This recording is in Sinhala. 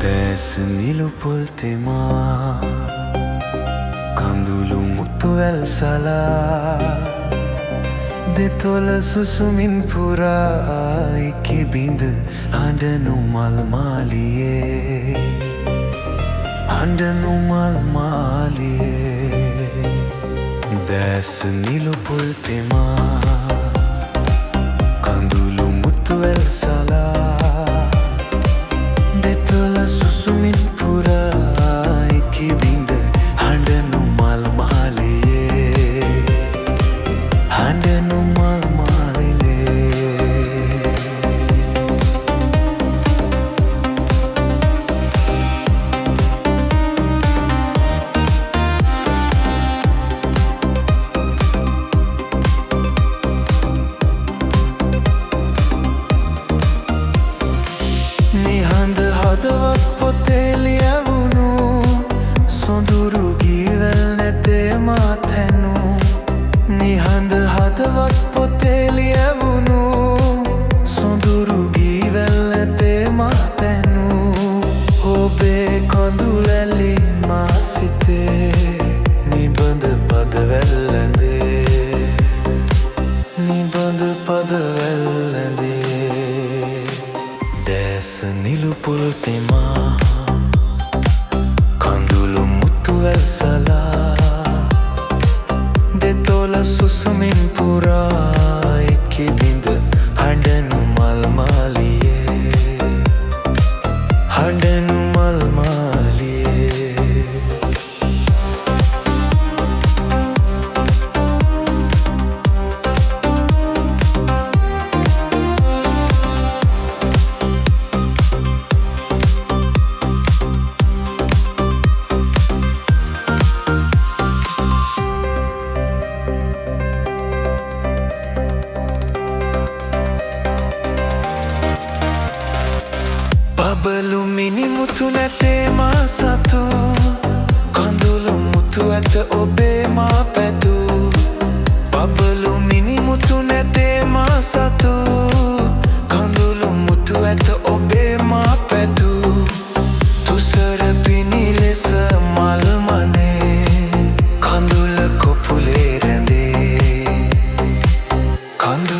දැස නිලු පොල් තෙමා කඳුළු මුතු වැල් සලා දෙතොල සුසුමින් පුරා එකි බිඳ හඬනු මල් මාලියේ හඬනු මල් මාලියේ දැස නිලු පොල් තෙමා කඳුළු මුතු වැල් සලා දෙතොල සුසුමින් පුරා එකි බිඳ හඬනු මල් මාලියේ හඬනු මල් මාලියේ නිහඬ හදවත් පොතේ ලියවුණු සොඳුරු ගීවැල් නැතේ මාත් හැනු නිහඬ හදවත් පොතේ ලියවුණු සොඳුරු ගීවැල් නැතේ මාත් හැනු ඔබේ කඳුලැලි මා සිතේ නිබඳ පදවැල් ඇඳේ නිබඳ පදවැල් ඇඳේ දැස නිලු පොල් තෙමා කඳුළු මුතු වැල් සලා දෙතොල සුසුමින් පුරා එකි බිඳ හඬනු මල් මාලියේ හඬනු මල් මාලියේ බබලු මිනිමුතු නැතේ මා සතු කඳුළු මුතු ඇත ඔබේ මා පැතු බබලු මිනිමුතු නැතේ මා සතු කඳුළු මුතු ඇත ඔබේ මා පැතු තුසර පිණි ලෙස මල් මනේ කඳුළ කොපුලේ රැඳේ කඳුළ